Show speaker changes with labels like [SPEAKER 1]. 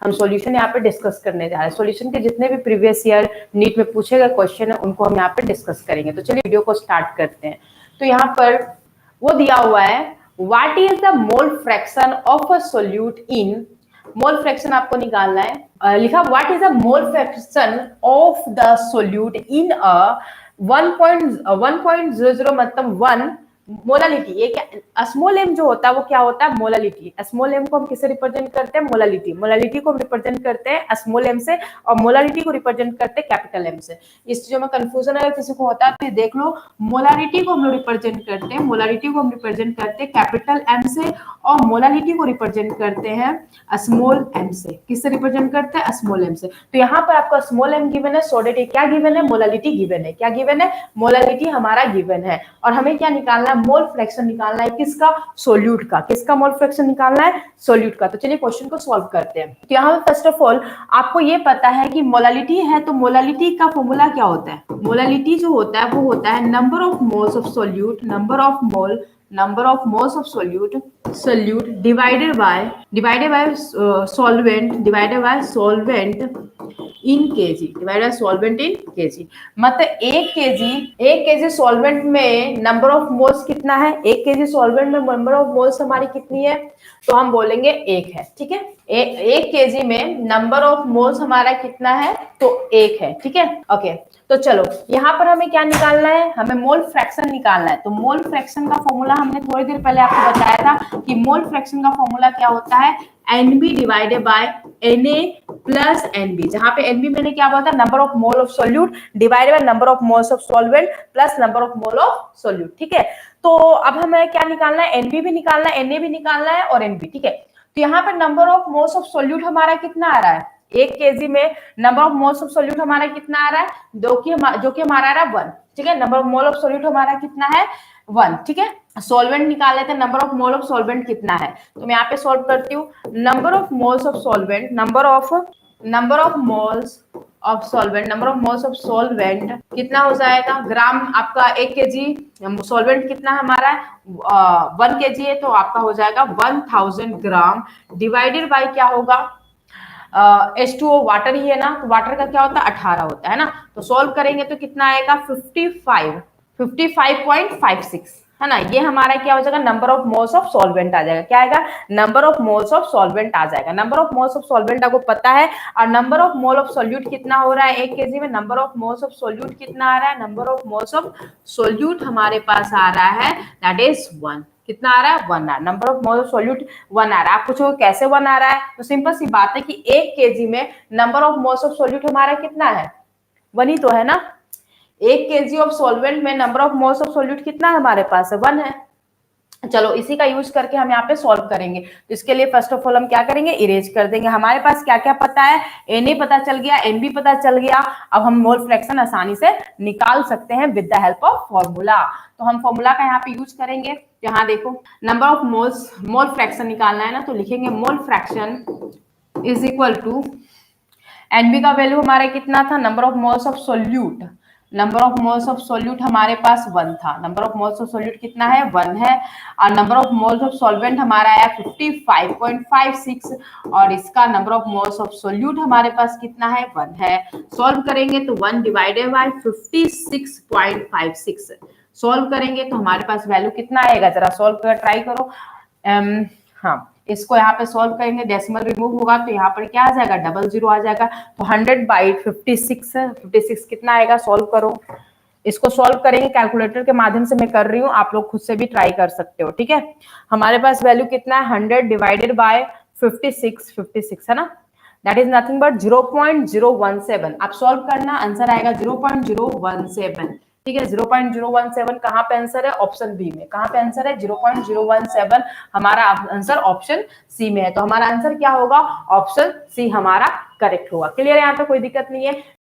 [SPEAKER 1] हम सॉल्यूशन यहाँ पे डिस्कस करने जा रहे हैं। सॉल्यूशन के जितने भी प्रीवियस ईयर नीट में पूछे गए क्वेश्चन है उनको हम यहाँ पे डिस्कस करेंगे। तो चलिए वीडियो को स्टार्ट करते हैं। तो यहाँ पर वो दिया हुआ है, what is the mole fraction of a solute in, mole fraction आपको निकालना है। लिखा what is the mole fraction of the solute in a 1.00 मतलब 1 मोलालिटी। ये क्या, स्मॉल एम जो होता है वो क्या होता है, मोलालिटी। स्मॉल एम को हम किससे रिप्रेजेंट करते हैं, मोलालिटी। मोलालिटी को हम रिप्रेजेंट करते हैं स्मॉल एम से और मोलालिटी को रिप्रेजेंट करते हैं कैपिटल एम से। इस चीजों में कंफ्यूजन अगर किसी को होता है तो देख लो, मोलालिटी को हम लोग रिप्रेजेंट करते हैं, मोलालिटी को हम रिप्रेजेंट करते हैं कैपिटल एम से और मोलालिटी को रिप्रेजेंट करते हैं स्मॉल एम से। किससे रिप्रेजेंट करते हैं, स्मॉल एम से। तो यहाँ पर आपका स्मॉल एम गिवन है, सॉलिड क्या गिवन है, मोलालिटी गिवन है। क्या गिवन है, मोलालिटी हमारा गिवन है। और हमें क्या निकालना है, मोल फ्रैक्शन निकालना है। किसका, सोल्यूट का। किसका मोल फ्रैक्शन निकालना है, सोल्यूट का। तो चलिए क्वेश्चन को सॉल्व करते हैं। तो यहाँ पे फर्स्ट ऑफ ऑल आपको ये पता है कि मोलालिटी है, तो मोलालिटी का फॉर्मूला क्या होता है, मोलालिटी जो होता है वो होता है number of moles of solute, number of moles of solute divided by solvent in KG, divided solvent in KG. मतलब 1 केजी सॉल्वेंट में नंबर ऑफ मोल्स कितना है, 1 केजी सॉल्वेंट में नंबर ऑफ मोल्स हमारी कितनी है, तो हम बोलेंगे 1 है। ठीक है, 1 केजी में नंबर ऑफ मोल्स हमारा कितना है, तो 1 है। ठीक है, ओके। तो चलो यहाँ पर हमें क्या निकालना है, हमें मोल फ्रैक्शन निकालना है। तो मोल फ्रैक्शन का फॉर्मूला हमने थोड़ी देर पहले आपको बताया था कि मोल फ्रैक्शन का फॉर्मूला क्या होता है, NB divided by Na plus NB, जहां पे NB मैंने क्या बोला था, number of mole of solute divided by number of moles of solvent plus number of mole of solute. ठीक है, तो अब हमें क्या निकालना है, NB भी निकालना है, Na भी निकालना है और NB। ठीक है, तो यहाँ पर number of moles of solute हमारा कितना आ रहा है, 1 केजी में number of moles of solute हमारा कितना आ रहा है, जो कि हमारा आ रहा है 1। ठीक है, number of mole of solute हमारा कितना है, 1। ठीक है, सॉल्वेंट निकाल लेते हैं, number of mole of solvent कितना है, तो मैं यहाँ पे सॉल्व करती हूँ। Number of moles of solvent, number of moles of solvent कितना हो जाएगा, ग्राम आपका 1 केजी सॉल्वेंट कितना हमारा 1 केजी है, तो आपका हो जाएगा 1000 ग्राम डिवाइडेड बाय क्या होगा, H2O वाटर ही है ना, तो वाटर का क्या होता है 18 होता है ना, तो सॉल्व करेंगे तो कितना आएगा 55.56 है ना। ये हमारा क्या हो जाएगा, number of moles of solvent आ जाएगा। क्या आएगा, number of moles of solvent आ जाएगा। Number of moles of solvent आपको पता है, और number of mole of solute कितना हो रहा है 1 केजी में, number of moles of solute कितना आ रहा है, number of moles of solute हमारे पास आ रहा है दैट इज 1। कितना आ रहा है, 1 आ रहा है। Number of mole of solute 1 आ रहा है। आप पूछोगे कैसे 1 आ रहा है, तो सिंपल सी बात है कि 1 केजी में number of moles of solute हमारा कितना है, 1 ही तो है ना। 1 केजी ऑफ सॉल्वेंट में number of moles of solute कितना हमारे पास है, 1 है। चलो इसी का यूज करके हम यहाँ पे सॉल्व करेंगे। तो इसके लिए फर्स्ट ऑफ ऑल हम क्या करेंगे, इरेज कर देंगे। हमारे पास क्या क्या पता है, Na पता चल गया, NB पता चल गया। अब हम मोल फ्रैक्शन आसानी से निकाल सकते हैं with the help of formula. तो हम फॉर्मूला का यहाँ पे यूज करेंगे। यहाँ देखो, नंबर ऑफ मोल फ्रैक्शन निकालना है ना, तो लिखेंगे mole fraction is equal to NB का वैल्यू हमारा कितना था, number of moles of solute, number of moles of solute हमारे पास 1 था। Number of moles of solute कितना है, 1 है। और number of moles of solvent हमारा आया 55.56 और इसका number of moles of solute हमारे पास कितना है, 1 है। सॉल्व करेंगे तो 1 डिवाइडेड बाय 56.56 सॉल्व करेंगे तो हमारे पास वैल्यू कितना आएगा, जरा सॉल्व कर ट्राई करो। हाँ, इसको यहाँ पे सॉल्व करेंगे, डेसिमल रिमूव होगा तो यहाँ पर क्या आ जाएगा, 00 आ जाएगा। तो 100/56 कितना आएगा, सॉल्व करो। इसको सॉल्व करेंगे कैलकुलेटर के माध्यम से मैं कर रही हूँ, आप लोग खुद से भी ट्राई कर सकते हो। ठीक है, हमारे पास वैल्यू कितना है, 100 डिवाइडेड बाय 56 है ना, दैट इज नथिंग बट 0.017। आप सॉल्व करना, आंसर आएगा 0.017। ठीक है, 0.017 कहाँ पे आंसर है, ऑप्शन बी में। कहाँ पे आंसर है, 0.017 हमारा आंसर ऑप्शन सी में है। तो हमारा आंसर क्या होगा, ऑप्शन सी हमारा करेक्ट होगा। क्लियर है, यहाँ पे कोई दिक्कत नहीं है।